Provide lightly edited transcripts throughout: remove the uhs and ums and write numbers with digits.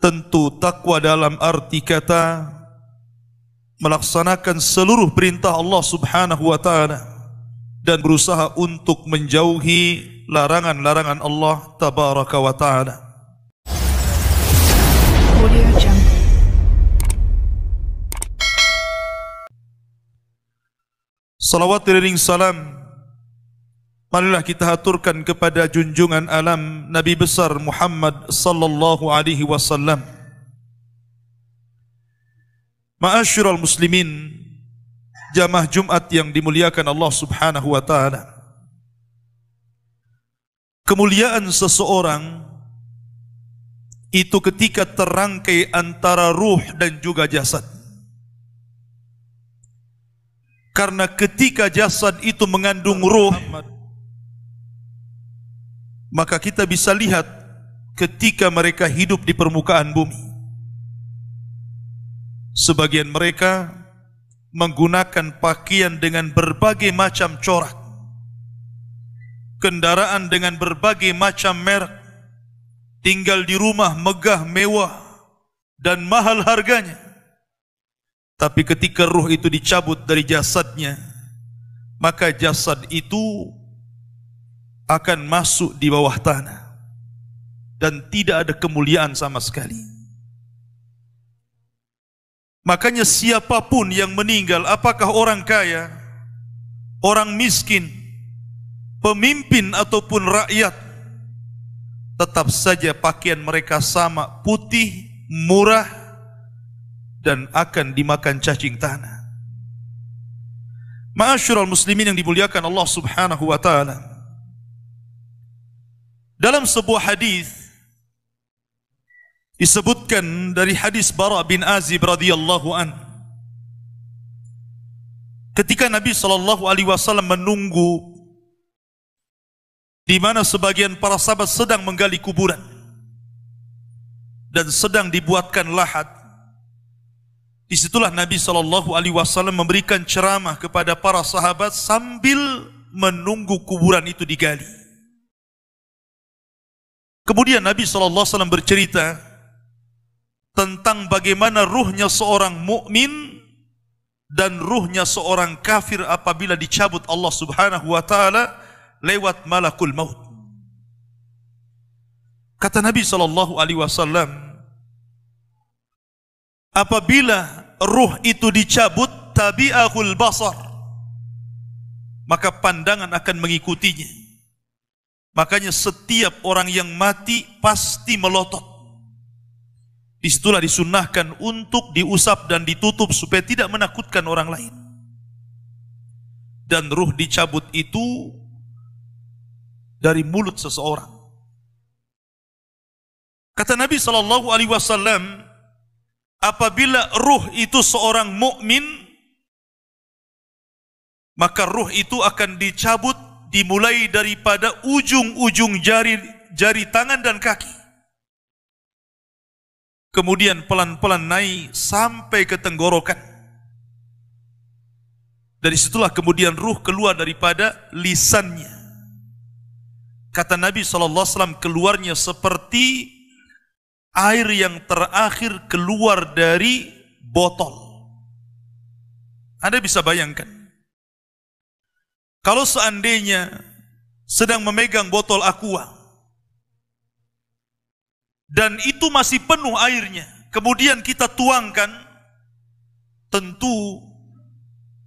Tentu takwa dalam arti kata melaksanakan seluruh perintah Allah Subhanahu wa taala dan berusaha untuk menjauhi larangan-larangan Allah Tabaraka wa taala. Salawat dan salam marilah kita haturkan kepada junjungan alam Nabi besar Muhammad sallallahu alaihi wasallam. Ma'asyiral muslimin, jamaah Jumat yang dimuliakan Allah Subhanahu wa taala. Kemuliaan seseorang itu ketika terangkai antara ruh dan juga jasad. Karena ketika jasad itu mengandung ruh, maka kita bisa lihat ketika mereka hidup di permukaan bumi. Sebagian mereka menggunakan pakaian dengan berbagai macam corak, kendaraan dengan berbagai macam merek, tinggal di rumah megah mewah dan mahal harganya. Tapi ketika ruh itu dicabut dari jasadnya, maka jasad itu akan masuk di bawah tanah dan tidak ada kemuliaan sama sekali. Makanya siapapun yang meninggal, apakah orang kaya, orang miskin, pemimpin ataupun rakyat, tetap saja pakaian mereka sama, putih, murah, dan akan dimakan cacing tanah. Ma'asyiral muslimin yang dimuliakan Allah Subhanahu wa taala. Dalam sebuah hadis disebutkan dari hadis Bara bin Azib radhiyallahu an, ketika Nabi sallallahu alaihi wasallam menunggu di mana sebagian para sahabat sedang menggali kuburan dan sedang dibuatkan lahat, disitulah Nabi sallallahu alaihi wasallam memberikan ceramah kepada para sahabat sambil menunggu kuburan itu digali. Kemudian Nabi sallallahu alaihi wasallam bercerita tentang bagaimana ruhnya seorang mukmin dan ruhnya seorang kafir apabila dicabut Allah Subhanahu wa taala lewat malakul maut. Kata Nabi sallallahu alaihi wasallam, apabila ruh itu dicabut, tabi'ahul basar, maka pandangan akan mengikutinya. Makanya setiap orang yang mati pasti melotot. Disitulah disunnahkan untuk diusap dan ditutup supaya tidak menakutkan orang lain. Dan ruh dicabut itu dari mulut seseorang. Kata Nabi sallallahu alaihi wasallam, apabila ruh itu seorang mukmin, maka ruh itu akan dicabut dimulai daripada ujung-ujung jari tangan dan kaki. Kemudian pelan-pelan naik sampai ke tenggorokan. Dari situlah kemudian ruh keluar daripada lisannya. Kata Nabi SAW, keluarnya seperti air yang terakhir keluar dari botol. Anda bisa bayangkan, kalau seandainya sedang memegang botol aqua dan itu masih penuh airnya, kemudian kita tuangkan, tentu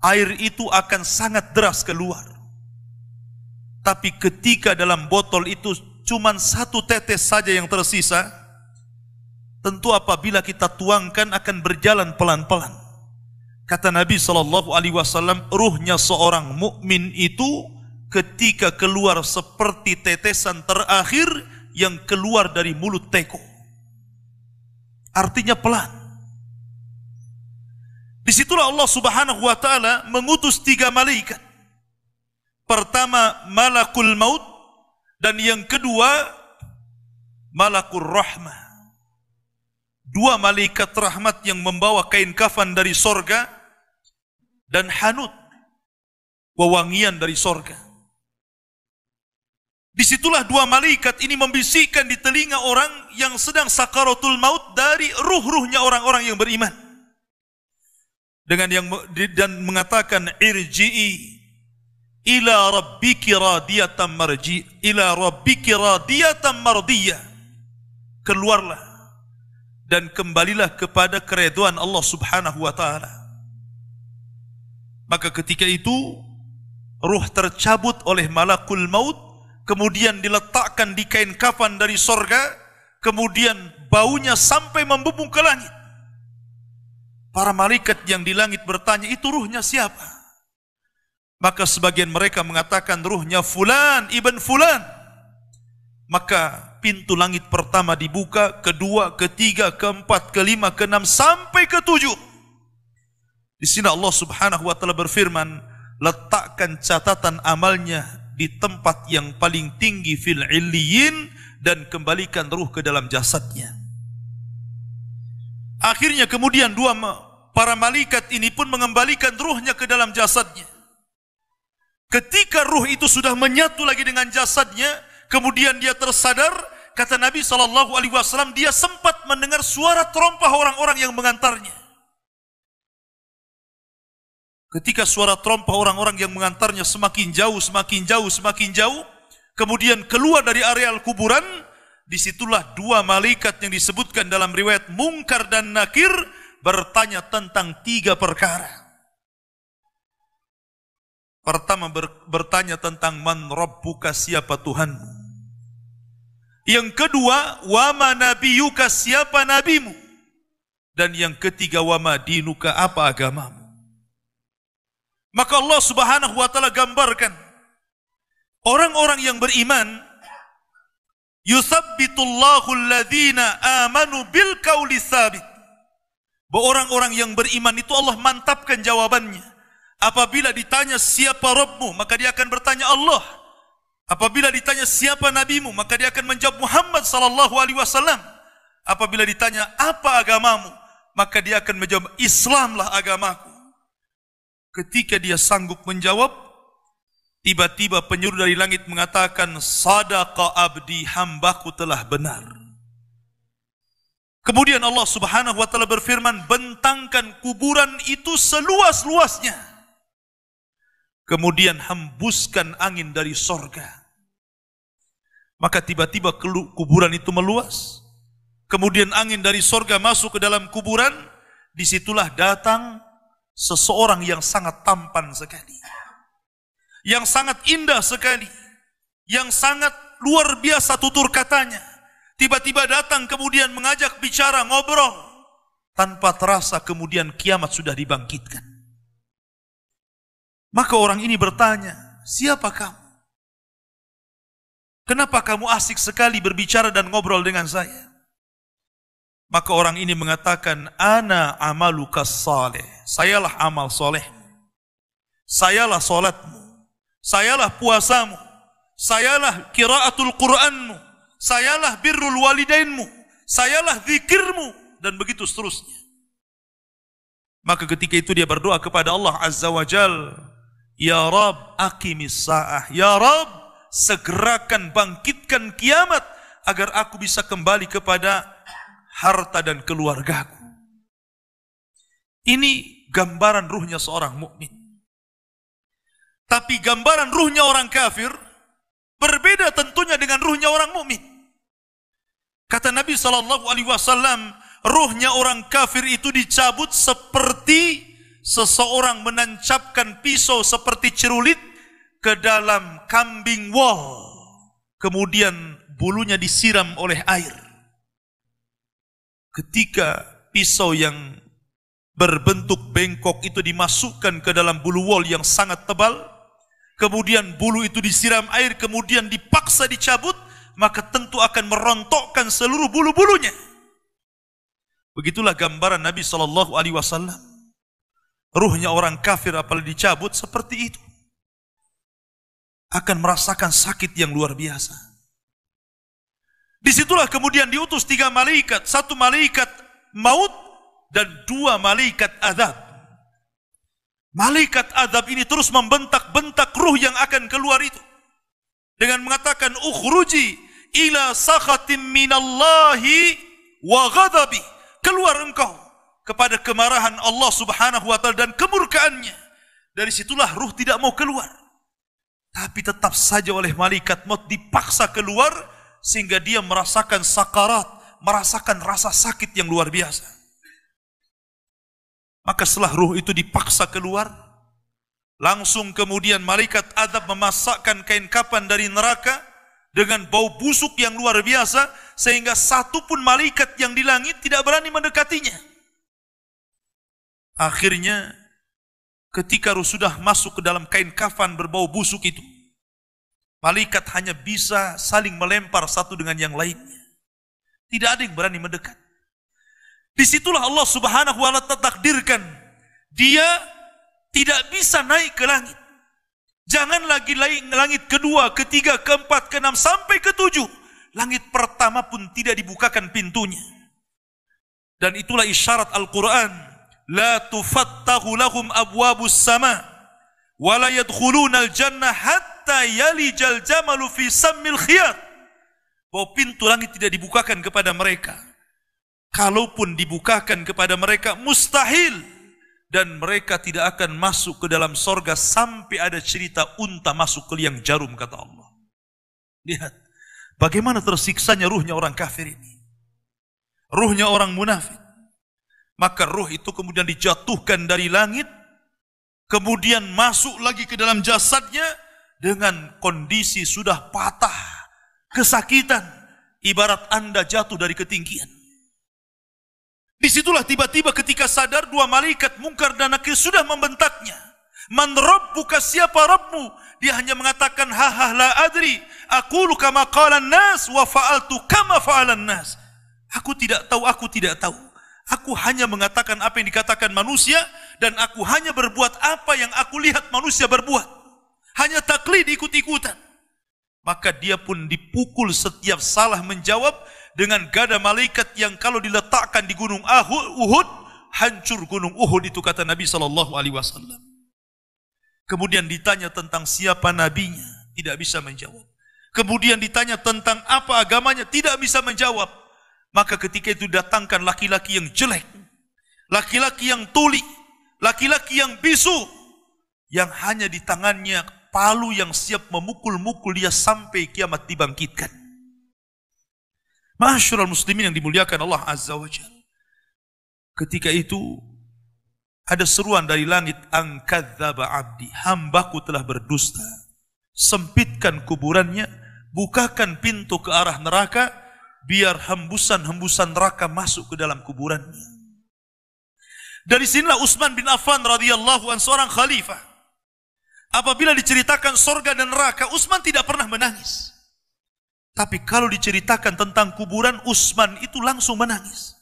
air itu akan sangat deras keluar. Tapi ketika dalam botol itu cuma satu tetes saja yang tersisa, tentu apabila kita tuangkan akan berjalan pelan-pelan. Kata Nabi SAW, ruhnya seorang mukmin itu ketika keluar seperti tetesan terakhir yang keluar dari mulut teko. Artinya pelan. Disitulah Allah Subhanahu wa taala mengutus 3 malaikat. Pertama malakul maut, dan yang kedua malakul rahmah. 2 malaikat rahmat yang membawa kain kafan dari sorga dan hanut, wewangian dari sorga. Disitulah dua malaikat ini membisikkan di telinga orang yang sedang sakaratul maut dari ruh-ruhnya orang-orang yang beriman. Dan mengatakan irji'i ila rabbiki radiyatan mardiyah. Keluarlah dan kembalilah kepada keridhaan Allah Subhanahu wa taala. Maka ketika itu ruh tercabut oleh malakul maut, kemudian diletakkan di kain kafan dari sorga, kemudian baunya sampai membubung ke langit. Para malaikat yang di langit bertanya, itu ruhnya siapa? Maka sebagian mereka mengatakan ruhnya fulan ibn fulan. Maka pintu langit pertama dibuka, kedua, ketiga, keempat, kelima, keenam, sampai ketujuh. Di sini Allah Subhanahu wa taala berfirman, letakkan catatan amalnya di tempat yang paling tinggi fil illiyin dan kembalikan ruh ke dalam jasadnya. Akhirnya kemudian para malaikat ini pun mengembalikan ruhnya ke dalam jasadnya. Ketika ruh itu sudah menyatu lagi dengan jasadnya, kemudian dia tersadar, kata Nabi SAW, dia sempat mendengar suara terompah orang-orang yang mengantarnya. Ketika suara terompah orang-orang yang mengantarnya semakin jauh, kemudian keluar dari areal kuburan, disitulah dua malaikat yang disebutkan dalam riwayat Munkar dan Nakir bertanya tentang tiga perkara. Pertama bertanya tentang man rabbuka, siapa Tuhanmu. Yang kedua, wa ma nabiyuka, siapa nabimu. Dan yang ketiga, wa ma dinuka, apa agamamu. Maka Allah Subhanahu wa taala gambarkan orang-orang yang beriman, yuthabbitullahu alladhina amanu bil qauli tsabit. Bahwa orang-orang yang beriman itu Allah mantapkan jawabannya. Apabila ditanya siapa Rabbmu, maka dia akan bertanya Allah. Apabila ditanya siapa nabimu, maka dia akan menjawab Muhammad sallallahu alaihi wasallam. Apabila ditanya apa agamamu, maka dia akan menjawab Islamlah agamaku. Ketika dia sanggup menjawab, tiba-tiba penyuruh dari langit mengatakan, sadaqa abdi, hambaku telah benar. Kemudian Allah Subhanahu wa taala berfirman, bentangkan kuburan itu seluas-luasnya. Kemudian hembuskan angin dari sorga. Maka tiba-tiba kuburan itu meluas. Kemudian angin dari sorga masuk ke dalam kuburan. Disitulah datang seseorang yang sangat tampan sekali, yang sangat indah sekali, yang sangat luar biasa tutur katanya. Tiba-tiba datang kemudian mengajak bicara, ngobrol. Tanpa terasa kemudian kiamat sudah dibangkitkan. Maka orang ini bertanya, siapa kamu? Kenapa kamu asik sekali berbicara dan ngobrol dengan saya? Maka orang ini mengatakan, ana amaluka saleh. Sayalah amal solehmu. Sayalah solatmu. Sayalah puasamu. Sayalah qiraatul Qur'anmu. Sayalah birrul walidainmu. Sayalah zikirmu. Dan begitu seterusnya. Maka ketika itu dia berdoa kepada Allah Azza wa Jal, ya Rab, aqimis sa'ah. Ya Rab, segerakan bangkitkan kiamat agar aku bisa kembali kepada harta dan keluargaku. Ini gambaran ruhnya seorang mukmin. Tapi gambaran ruhnya orang kafir berbeda tentunya dengan ruhnya orang mukmin. Kata Nabi SAW, ruhnya orang kafir itu dicabut seperti seseorang menancapkan pisau seperti cerulit ke dalam kambing wol. Kemudian bulunya disiram oleh air. Ketika pisau yang berbentuk bengkok itu dimasukkan ke dalam bulu wol yang sangat tebal, kemudian bulu itu disiram air, kemudian dipaksa dicabut, maka tentu akan merontokkan seluruh bulu-bulunya. Begitulah gambaran Nabi SAW. Ruhnya orang kafir apalagi dicabut seperti itu, akan merasakan sakit yang luar biasa. Disitulah kemudian diutus 3 malaikat, 1 malaikat maut dan 2 malaikat azab. Malaikat azab ini terus membentak-bentak ruh yang akan keluar itu. dengan mengatakan ukhruji ila sakhatim minallahi wa ghadabi, keluar engkau kepada kemarahan Allah Subhanahu wa taala dan kemurkaannya. Dari situlah ruh tidak mau keluar, tapi tetap saja oleh malaikat maut dipaksa keluar sehingga dia merasakan sakarat, merasakan rasa sakit yang luar biasa. Maka setelah ruh itu dipaksa keluar, langsung kemudian malaikat azab memasakkan kain kafan dari neraka dengan bau busuk yang luar biasa sehingga satu pun malaikat yang di langit tidak berani mendekatinya. Akhirnya ketika ruh sudah masuk ke dalam kain kafan berbau busuk itu, malaikat hanya bisa saling melempar satu dengan yang lainnya. Tidak ada yang berani mendekat. Disitulah Allah Subhanahu wa ta'ala takdirkan dia tidak bisa naik ke langit. Jangan lagi langit kedua, ketiga, keempat, keenam, sampai ketujuh. Langit pertama pun tidak dibukakan pintunya. Dan itulah isyarat Al-Quran. La tufattahu lahum abwabus sama wa la yadkhuluna al-jannah hatta yalijal jamalu fi sammil khiyat. Bahwa pintu langit tidak dibukakan kepada mereka. Kalaupun dibukakan kepada mereka mustahil, dan mereka tidak akan masuk ke dalam sorga sampai ada cerita unta masuk ke liang jarum, kata Allah. Lihat bagaimana tersiksanya ruhnya orang kafir ini, ruhnya orang munafik. Maka ruh itu kemudian dijatuhkan dari langit, kemudian masuk lagi ke dalam jasadnya dengan kondisi sudah patah, kesakitan, ibarat Anda jatuh dari ketinggian. Disitulah tiba-tiba ketika sadar, dua malaikat Munkar dan Nakir sudah membentaknya. Man rabbuka, siapa Rabbmu? Dia hanya mengatakan ha la adri, aqulu kama qala an-nas wa fa'altu kama fa'alan nas. Aku tidak tahu, aku tidak tahu. Aku hanya mengatakan apa yang dikatakan manusia, dan aku hanya berbuat apa yang aku lihat manusia berbuat. Hanya taklid, ikut-ikutan. Maka dia pun dipukul setiap salah menjawab dengan gada malaikat yang kalau diletakkan di gunung Uhud, hancur gunung Uhud itu, kata Nabi SAW. Kemudian ditanya tentang siapa nabinya, tidak bisa menjawab. Kemudian ditanya tentang apa agamanya, tidak bisa menjawab. Maka ketika itu datangkan laki-laki yang jelek, laki-laki yang tuli, laki-laki yang bisu, yang hanya di tangannya palu yang siap memukul-mukul dia sampai kiamat dibangkitkan. Ma'asyiral muslimin yang dimuliakan Allah Azza wa Jalla. Ketika itu ada seruan dari langit, an kadzdzaba abdi, hambaku telah berdusta. Sempitkan kuburannya, bukakan pintu ke arah neraka, biar hembusan-hembusan neraka masuk ke dalam kuburannya. Dari sinilah Utsman bin Affan radhiyallahu anhu, seorang khalifah, apabila diceritakan sorga dan neraka, Utsman tidak pernah menangis. Tapi kalau diceritakan tentang kuburan, Utsman itu langsung menangis.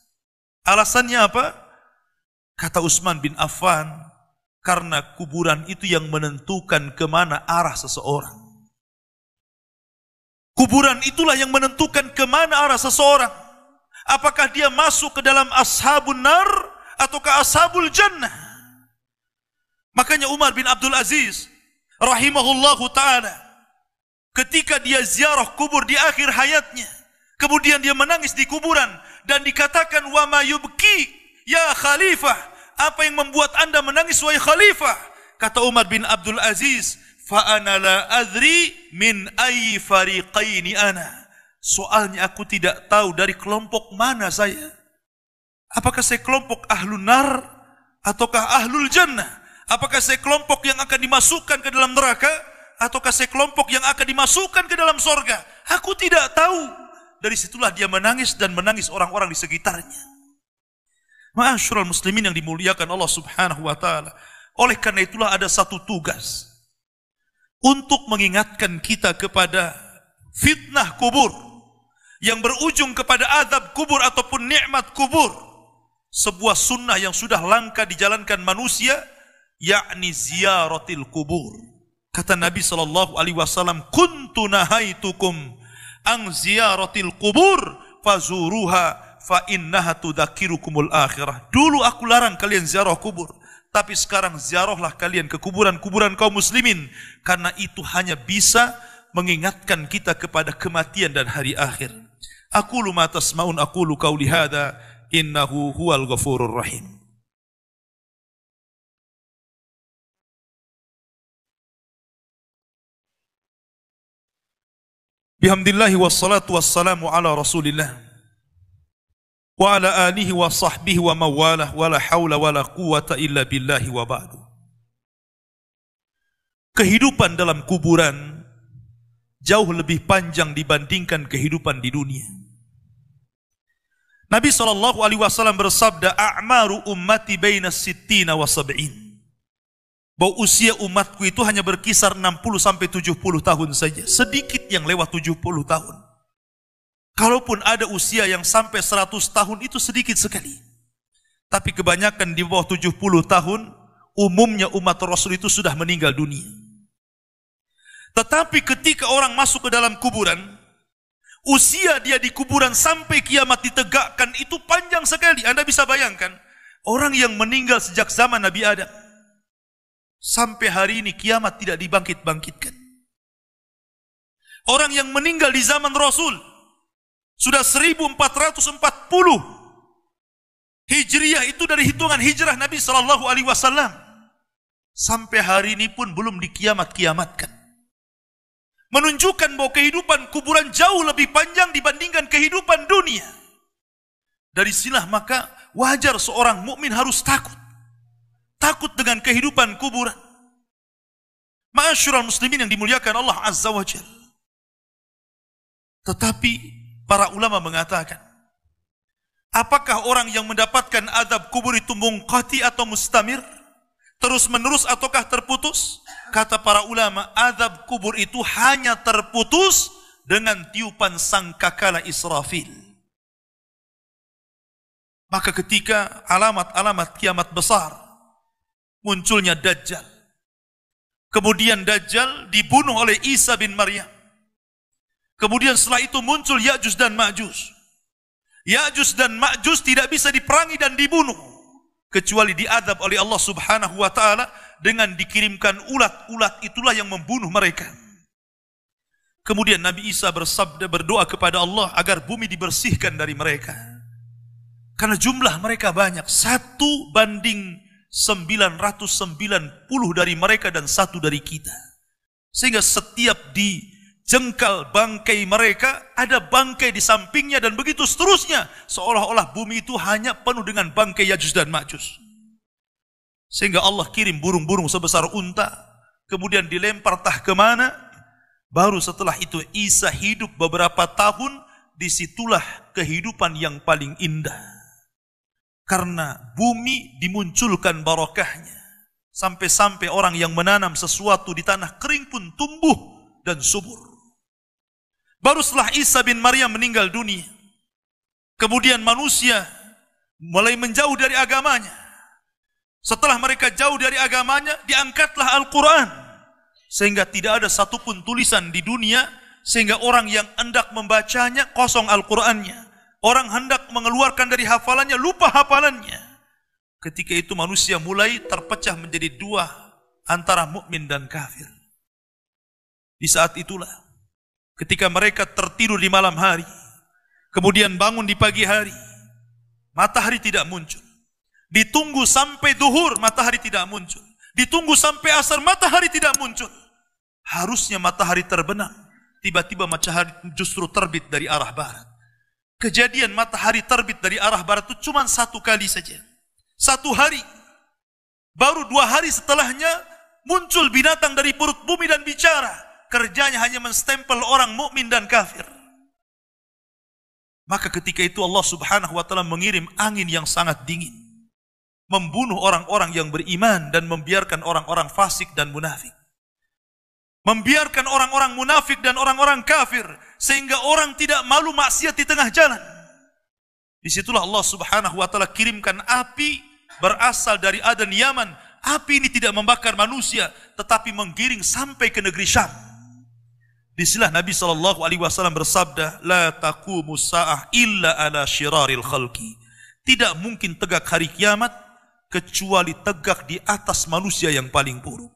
Alasannya apa? Kata Utsman bin Affan, karena kuburan itu yang menentukan kemana arah seseorang. Kuburan itulah yang menentukan kemana arah seseorang. Apakah dia masuk ke dalam ashabun nar ataukah ashabul jannah. Makanya Umar bin Abdul Aziz rahimahullahu ta'ala, ketika dia ziarah kubur di akhir hayatnya, kemudian dia menangis di kuburan dan dikatakan, wa ma yubki ya khalifah, apa yang membuat anda menangis wahai khalifah? Kata Umar bin Abdul Aziz, fa ana la adri min ayyi fariqaini ana. Soalnya aku tidak tahu dari kelompok mana saya. Apakah saya kelompok ahlun nar ataukah ahlul jannah? Apakah saya kelompok yang akan dimasukkan ke dalam neraka ataukah saya kelompok yang akan dimasukkan ke dalam sorga? Aku tidak tahu. Dari situlah dia menangis dan menangis orang-orang di sekitarnya. Ma'asyiral muslimin yang dimuliakan Allah Subhanahu wa taala. Oleh karena itulah ada satu tugas untuk mengingatkan kita kepada fitnah kubur yang berujung kepada azab kubur ataupun nikmat kubur. Sebuah sunnah yang sudah langka dijalankan manusia, yakni ziyaratil kubur. Kata Nabi SAW, kuntu nahaitukum ang ziyaratil kubur fazuruha fa innaha tudzakirukumul akhirah. Dulu aku larang kalian ziarah kubur, tapi sekarang ziarahlah kalian ke kuburan-kuburan kaum muslimin, karena itu hanya bisa mengingatkan kita kepada kematian dan hari akhir. Aqulu ma tasma'un, aqulu qauli hadza, innahu huwal ghafurur rahim. Bihamdillahi wassalatu wassalamu ala rasulillah wa ala alihi wa sahbihi wa mawalah wa la hawla wa la quwata illa billahi wa ba'du. Kehidupan dalam kuburan jauh lebih panjang dibandingkan kehidupan di dunia. Nabi SAW bersabda, a'maru ummati baina sittina wa sab'in. Bahwa usia umatku itu hanya berkisar 60-70 tahun saja. Sedikit yang lewat 70 tahun. Kalaupun ada usia yang sampai 100 tahun itu sedikit sekali. Tapi kebanyakan di bawah 70 tahun, umumnya umat Rasul itu sudah meninggal dunia. Tetapi ketika orang masuk ke dalam kuburan, usia dia di kuburan sampai kiamat ditegakkan itu panjang sekali. Anda bisa bayangkan, orang yang meninggal sejak zaman Nabi Adam sampai hari ini kiamat tidak dibangkit-bangkitkan. Orang yang meninggal di zaman Rasul sudah 1440 Hijriah, itu dari hitungan hijrah Nabi SAW. Sampai hari ini pun belum dikiamat-kiamatkan. Menunjukkan bahwa kehidupan kuburan jauh lebih panjang dibandingkan kehidupan dunia. Dari sinilah maka wajar seorang mukmin harus takut. Takut dengan kehidupan kuburan. Ma'asyiral muslimin yang dimuliakan Allah Azza wa Jalla. Tetapi para ulama mengatakan, apakah orang yang mendapatkan azab kubur itu munqati atau mustamir? Terus menerus ataukah terputus? Kata para ulama, azab kubur itu hanya terputus dengan tiupan sangkakala Israfil. Maka ketika alamat-alamat kiamat besar, munculnya Dajjal. Kemudian Dajjal dibunuh oleh Isa bin Maryam. Kemudian setelah itu muncul Ya'juj dan Ma'juj. Ya'juj dan Ma'juj tidak bisa diperangi dan dibunuh, kecuali diadab oleh Allah Subhanahu wa ta'ala dengan dikirimkan ulat-ulat, itulah yang membunuh mereka. Kemudian Nabi Isa bersabda, berdoa kepada Allah agar bumi dibersihkan dari mereka. Karena jumlah mereka banyak, 1:990 dari mereka dan 1 dari kita. Sehingga setiap dijengkal bangkai mereka, ada bangkai di sampingnya dan begitu seterusnya. Seolah-olah bumi itu hanya penuh dengan bangkai Ya'juj dan Ma'juj. Sehingga Allah kirim burung-burung sebesar unta, kemudian dilempar entah kemana. Baru setelah itu Isa hidup beberapa tahun, disitulah kehidupan yang paling indah. Karena bumi dimunculkan barokahnya. Sampai-sampai orang yang menanam sesuatu di tanah kering pun tumbuh dan subur. Baru setelah Isa bin Maryam meninggal dunia, kemudian manusia mulai menjauh dari agamanya. Setelah mereka jauh dari agamanya, diangkatlah Al-Quran. Sehingga tidak ada satupun tulisan di dunia, sehingga orang yang hendak membacanya kosong Al-Qurannya. Orang hendak mengeluarkan dari hafalannya, lupa hafalannya. Ketika itu manusia mulai terpecah menjadi 2 antara mukmin dan kafir. Di saat itulah, ketika mereka tertidur di malam hari, kemudian bangun di pagi hari, matahari tidak muncul. Ditunggu sampai duhur, matahari tidak muncul. Ditunggu sampai asar, matahari tidak muncul. Harusnya matahari terbenam, tiba-tiba matahari justru terbit dari arah barat. Kejadian matahari terbit dari arah barat itu cuma 1 kali saja. 1 hari. Baru 2 hari setelahnya muncul binatang dari perut bumi dan bicara. Kerjanya hanya menstempel orang mukmin dan kafir. Maka ketika itu Allah Subhanahu wa ta'ala mengirim angin yang sangat dingin, membunuh orang-orang yang beriman dan membiarkan orang-orang fasik dan munafik. Membiarkan orang-orang munafik dan orang-orang kafir, sehingga orang tidak malu maksiat di tengah jalan. Disitulah Allah Subhanahu wa ta'ala kirimkan api berasal dari Aden Yaman. Api ini tidak membakar manusia, tetapi menggiring sampai ke negeri Syam. Disinilah Nabi SAW bersabda, la taqumu sa'ah illa ala syiraril khalqi. Tidak mungkin tegak hari kiamat kecuali tegak di atas manusia yang paling buruk.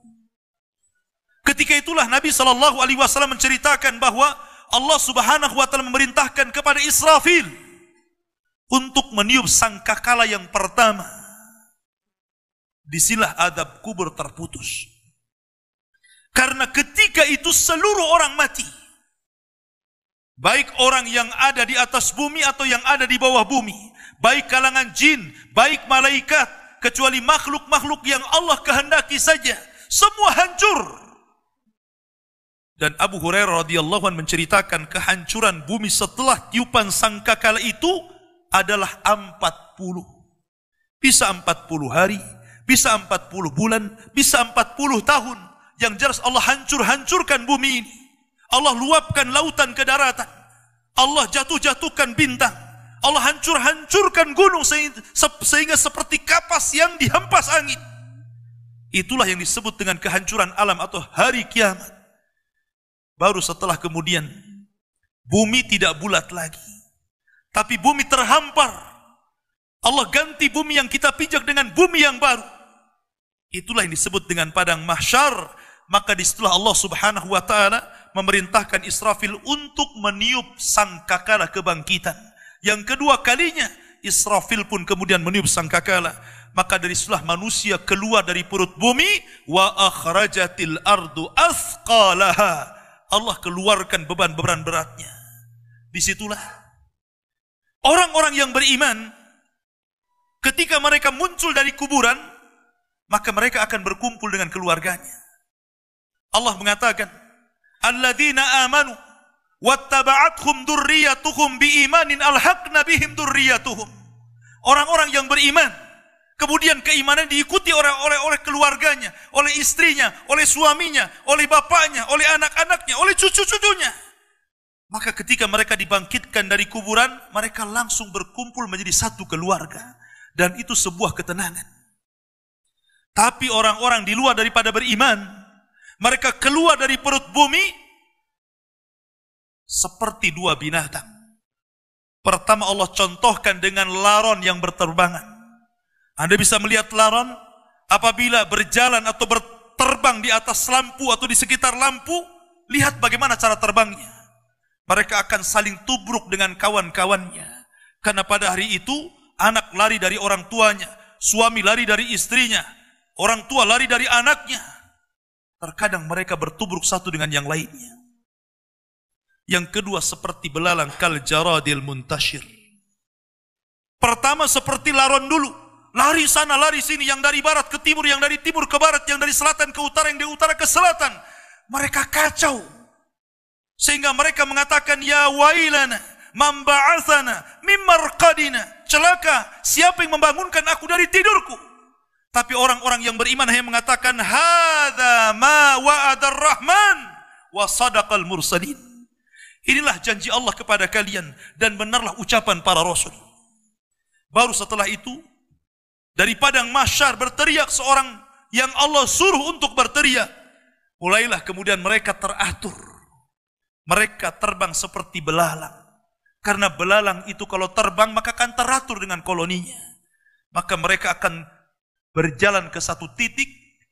Ketika itulah Nabi SAW menceritakan bahwa Allah Subhanahu wa taala memerintahkan kepada Israfil untuk meniup sangkakala yang pertama. Disinilah adab kubur terputus. Karena ketika itu seluruh orang mati. Baik orang yang ada di atas bumi atau yang ada di bawah bumi. Baik kalangan jin, baik malaikat, kecuali makhluk-makhluk yang Allah kehendaki saja. Semua hancur. Dan Abu Hurairah radhiyallahu anhu menceritakan kehancuran bumi setelah tiupan sangkakala itu adalah 40. Bisa 40 hari, bisa 40 bulan, bisa 40 tahun. Yang jelas Allah hancurkan bumi ini. Allah luapkan lautan ke daratan. Allah jatuhkan bintang. Allah hancurkan gunung sehingga seperti kapas yang dihempas angin. Itulah yang disebut dengan kehancuran alam atau hari kiamat. Baru setelah kemudian bumi tidak bulat lagi, tapi bumi terhampar. Allah ganti bumi yang kita pijak dengan bumi yang baru. Itulah yang disebut dengan padang mahsyar. Maka disitulah Allah Subhanahu wa taala memerintahkan Israfil untuk meniup sangkakala kebangkitan. Yang kedua kalinya Israfil pun kemudian meniup sangkakala. Maka dari situlah manusia keluar dari perut bumi. Wa akhrajatil ardu athqalaha. Allah keluarkan beban-beban beratnya. Disitulah orang-orang yang beriman ketika mereka muncul dari kuburan, maka mereka akan berkumpul dengan keluarganya. Allah mengatakan, alladzina amanu wattaba'athum dzurriyyatuhum biimanin alhaqna bihim dzurriyyatuhum. Orang-orang yang beriman, kemudian keimanan diikuti oleh keluarganya, oleh istrinya, oleh suaminya, oleh bapaknya, oleh anak-anaknya, oleh cucu-cucunya. Maka ketika mereka dibangkitkan dari kuburan, mereka langsung berkumpul menjadi satu keluarga. Dan itu sebuah ketenangan. Tapi orang-orang di luar daripada beriman, mereka keluar dari perut bumi seperti dua binatang. Pertama Allah contohkan dengan laron yang berterbangan. Anda bisa melihat laron apabila berjalan atau berterbang di atas lampu atau di sekitar lampu, lihat bagaimana cara terbangnya. Mereka akan saling tubruk dengan kawan-kawannya. Karena pada hari itu, anak lari dari orang tuanya, suami lari dari istrinya, orang tua lari dari anaknya. Terkadang mereka bertubruk satu dengan yang lainnya. Yang kedua seperti belalang kal jaradil muntashir. Pertama seperti laron dulu. Lari sana, lari sini, yang dari barat ke timur, yang dari timur ke barat, yang dari selatan ke utara, yang dari utara ke selatan. Mereka kacau. Sehingga mereka mengatakan, ya wailana, man ba'athana, mim marqadina. Celaka, siapa yang membangunkan aku dari tidurku? Tapi orang-orang yang beriman hanya mengatakan, hadza ma wa'adar rahman wa sadaqal mursalin. Inilah janji Allah kepada kalian dan benarlah ucapan para rasul. Baru setelah itu, dari padang mahsyar berteriak seorang yang Allah suruh untuk berteriak. Mulailah kemudian mereka teratur. Mereka terbang seperti belalang. Karena belalang itu kalau terbang maka akan teratur dengan koloninya. Maka mereka akan berjalan ke satu titik.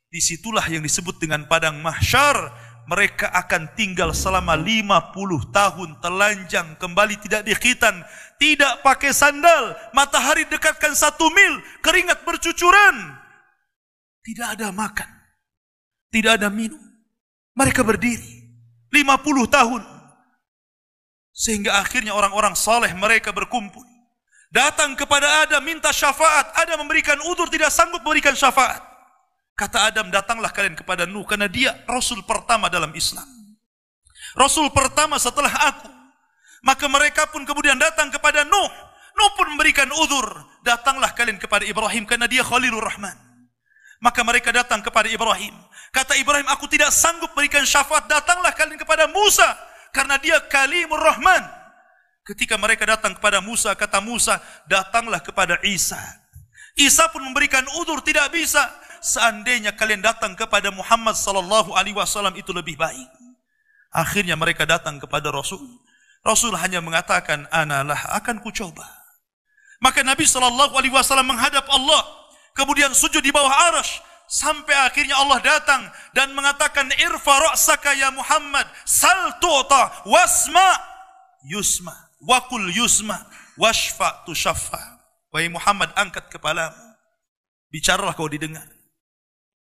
Disitulah yang disebut dengan padang mahsyar. Mereka akan tinggal selama 50 tahun telanjang, kembali tidak dikhitan, tidak pakai sandal, matahari dekatkan 1 mil, keringat bercucuran. Tidak ada makan, tidak ada minum. Mereka berdiri 50 tahun. Sehingga akhirnya orang-orang saleh mereka berkumpul. Datang kepada Adam minta syafaat. Adam memberikan udzur, tidak sanggup memberikan syafaat. Kata Adam, datanglah kalian kepada Nuh, karena dia Rasul pertama dalam Islam. Rasul pertama setelah aku. Maka mereka pun kemudian datang kepada Nuh. Nuh pun memberikan udzur. Datanglah kalian kepada Ibrahim, karena dia Khalilur Rahman. Maka mereka datang kepada Ibrahim. Kata Ibrahim, aku tidak sanggup memberikan syafaat. Datanglah kalian kepada Musa, karena dia Kalimur Rahman. Ketika mereka datang kepada Musa, kata Musa, datanglah kepada Isa. Isa pun memberikan udzur, tidak bisa. Seandainya kalian datang kepada Muhammad sallallahu alaihi wasallam itu lebih baik. Akhirnya mereka datang kepada Rasul. Rasul hanya mengatakan, analah, akan kucoba. Maka Nabi sallallahu alaihi wasallam menghadap Allah, kemudian sujud di bawah arasy, Sampai akhirnya Allah datang dan mengatakan, irfa ra'saka ya Muhammad, sal tu'ta, wasma yusma, wakul yusma, washfa tushaffa. Wahai Muhammad, angkat kepalamu, bicaralah kau didengar.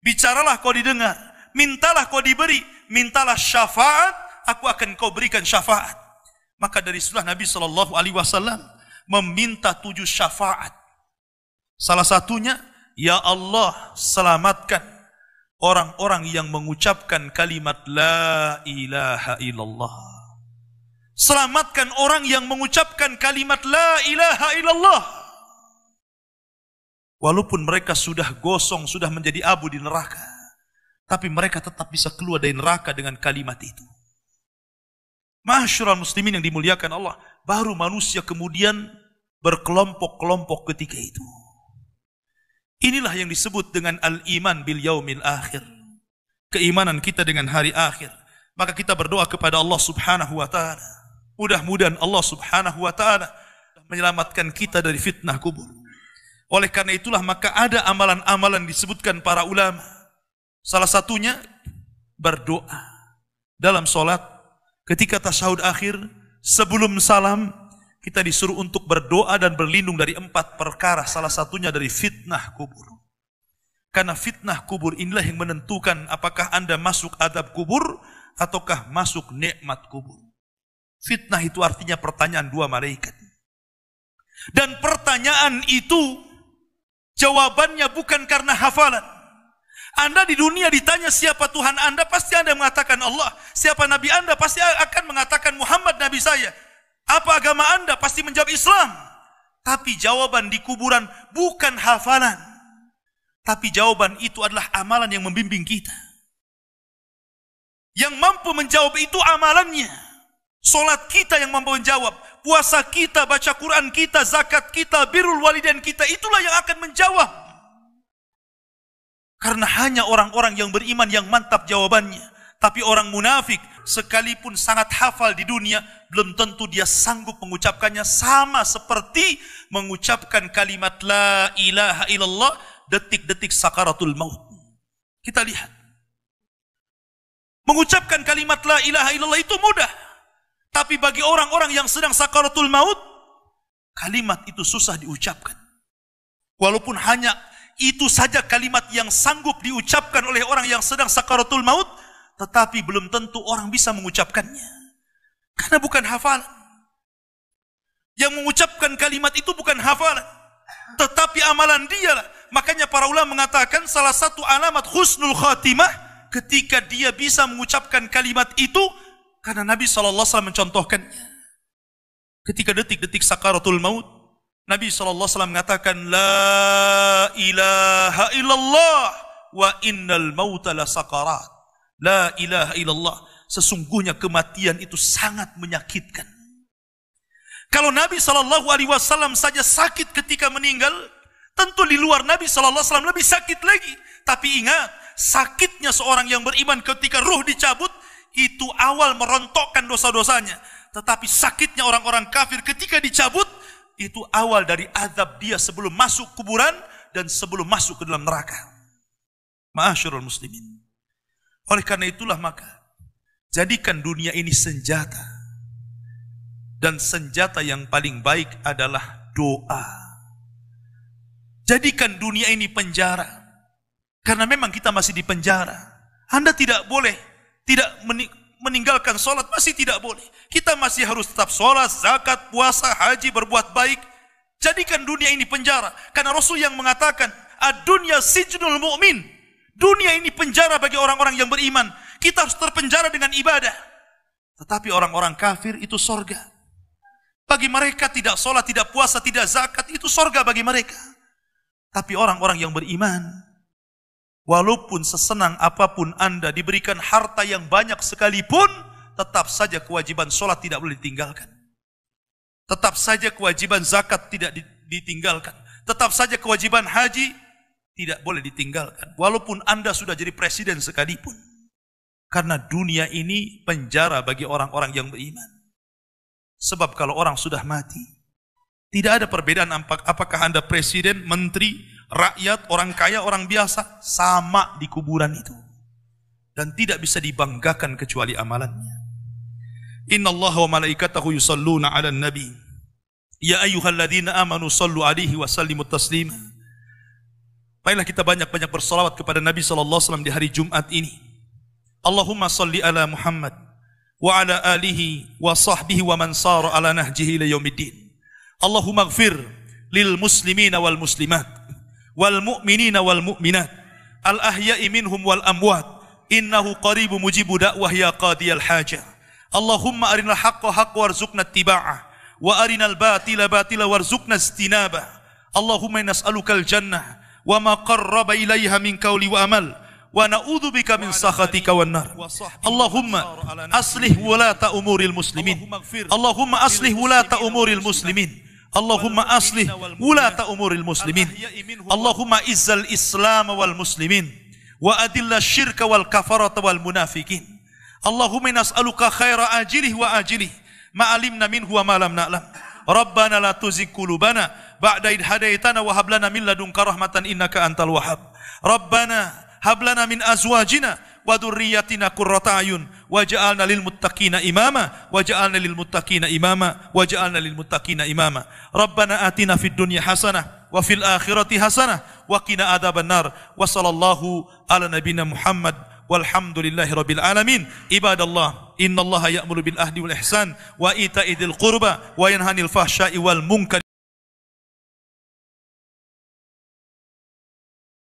Bicaralah kau didengar, mintalah kau diberi, mintalah syafaat, aku akan kau berikan syafaat. Maka dari situlah Nabi SAW meminta 7 syafaat. Salah satunya, ya Allah, selamatkan orang-orang yang mengucapkan kalimat la ilaha illallah. Selamatkan orang yang mengucapkan kalimat la ilaha illallah. Walaupun mereka sudah gosong, sudah menjadi abu di neraka, tapi mereka tetap bisa keluar dari neraka dengan kalimat itu. Ma'asyiral muslimin yang dimuliakan Allah, baru manusia kemudian berkelompok-kelompok ketika itu. Inilah yang disebut dengan al-iman bil yaumil akhir. Keimanan kita dengan hari akhir. Maka kita berdoa kepada Allah Subhanahu wa taala. Mudah-mudahan Allah Subhanahu wa taala menyelamatkan kita dari fitnah kubur. Oleh karena itulah maka ada amalan-amalan disebutkan para ulama. Salah satunya berdoa dalam salat ketika tasyahud akhir sebelum salam. Kita disuruh untuk berdoa dan berlindung dari 4 perkara. Salah satunya dari fitnah kubur. Karena fitnah kubur inilah yang menentukan apakah Anda masuk adab kubur ataukah masuk nikmat kubur. Fitnah itu artinya pertanyaan 2 malaikat. Dan pertanyaan itu jawabannya bukan karena hafalan. Anda di dunia ditanya siapa Tuhan Anda, pasti Anda mengatakan Allah. Siapa Nabi Anda, pasti akan mengatakan Muhammad Nabi saya. Apa agama Anda? Pasti menjawab Islam. Tapi jawaban di kuburan bukan hafalan. Tapi jawaban itu adalah amalan yang membimbing kita. Yang mampu menjawab itu amalannya. Solat kita yang mampu menjawab. Puasa kita, baca Quran kita, zakat kita, birrul walidain kita. Itulah yang akan menjawab. Karena hanya orang-orang yang beriman yang mantap jawabannya. Tapi orang munafik sekalipun sangat hafal di dunia, belum tentu dia sanggup mengucapkannya, sama seperti mengucapkan kalimat la ilaha illallah detik-detik sakaratul maut. Kita lihat. Mengucapkan kalimat la ilaha illallah itu mudah. Tapi bagi orang-orang yang sedang sakaratul maut, kalimat itu susah diucapkan. Walaupun hanya itu saja kalimat yang sanggup diucapkan oleh orang yang sedang sakaratul maut, tetapi belum tentu orang bisa mengucapkannya. Karena bukan hafalan. Yang mengucapkan kalimat itu bukan hafalan, tetapi amalan dialah. Makanya para ulama mengatakan salah satu alamat husnul khatimah ketika dia bisa mengucapkan kalimat itu, karena Nabi SAW mencontohkannya. Ketika detik-detik sakaratul maut, Nabi SAW mengatakan la ilaha illallah wa innal mauta la sakarat. La ilaha illallah, sesungguhnya kematian itu sangat menyakitkan. Kalau Nabi SAW saja sakit ketika meninggal, tentu di luar Nabi SAW lebih sakit lagi. Tapi ingat, sakitnya seorang yang beriman ketika ruh dicabut, itu awal merontokkan dosa-dosanya. Tetapi sakitnya orang-orang kafir ketika dicabut, itu awal dari azab dia sebelum masuk kuburan dan sebelum masuk ke dalam neraka. Ma'asyiral muslimin. Oleh karena itulah maka jadikan dunia ini senjata. Dan senjata yang paling baik adalah doa. Jadikan dunia ini penjara. Karena memang kita masih di penjara. Anda tidak boleh tidak meninggalkan sholat, masih tidak boleh. Kita masih harus tetap sholat, zakat, puasa, haji, berbuat baik. Jadikan dunia ini penjara. Karena Rasul yang mengatakan, ad-dunya sijnul mu'min. Dunia ini penjara bagi orang-orang yang beriman. Kita harus terpenjara dengan ibadah. Tetapi orang-orang kafir itu sorga. Bagi mereka tidak sholat, tidak puasa, tidak zakat, itu sorga bagi mereka. Tapi orang-orang yang beriman, walaupun sesenang apapun Anda diberikan harta yang banyak sekalipun, tetap saja kewajiban sholat tidak boleh ditinggalkan. Tetap saja kewajiban zakat tidak ditinggalkan. Tetap saja kewajiban haji tidak boleh ditinggalkan. Walaupun Anda sudah jadi presiden sekalipun. Karena dunia ini penjara bagi orang-orang yang beriman. Sebab kalau orang sudah mati, tidak ada perbedaan apakah Anda presiden, menteri, rakyat, orang kaya, orang biasa, sama di kuburan itu. Dan tidak bisa dibanggakan kecuali amalannya. Inna Allah wa malaikatahu yusalluna ala nabi. Ya ayyuhalladzina amanu sallu alaihi wa sallimu taslima. Baiklah kita banyak-banyak bersalawat kepada Nabi SAW di hari Jumat ini. Allahumma salli ala Muhammad wa ala alihi wa sahbihi wa man sara ala nahjihi ila yaumiddin. Allahumma ighfir lil muslimina wal muslimat wal mu'minina wal mu'minat al ahya'i minhum wal amwat innahu qaribu mujibu da'wah ya qadiyal hajah. Allahumma arinal haqqa haqqa warzuqna ittiba'ah wa arinal batila batila warzuqna istinabah. Allahumma nas'alukal jannah wa ma qarraba ilaiha min qawli wa amal wa na'udzubika min sakhatika wan nar. Allahumma aslih wulata umuril muslimin. Allahumma aslih wulata umuril muslimin. Allahumma aslih wulata umuril muslimin. Allahumma izzal islam wal muslimin wa adilla syirka wal kafarata wal munafikin. Allahumma nas'aluka khaira ajilih wa ajilih ma alimna minhu wa ma lam na'lam. Rabbana la tuzigh qulubana ba'da idh hadaitana wa hab lana min ladunka rahmatan innaka antal wahhab. Rabbana hab lana min azwajina wa dhurriyyatina qurrata ayun waj'alna lil muttaqina imama waj'alna lil muttaqina imama waj'alna lil muttaqina imama. Rabbana atina fid dunya hasanah wa fil akhirati hasanah wa qina adzabannar. Wa sallallahu ala nabiyyina Muhammad walhamdulillahi rabbil alamin. Ibadallah, innallaha ya'muru bil ahdi wal ihsan wa ita'i dzil qurba wa yanhanil fahsya'i wal munkar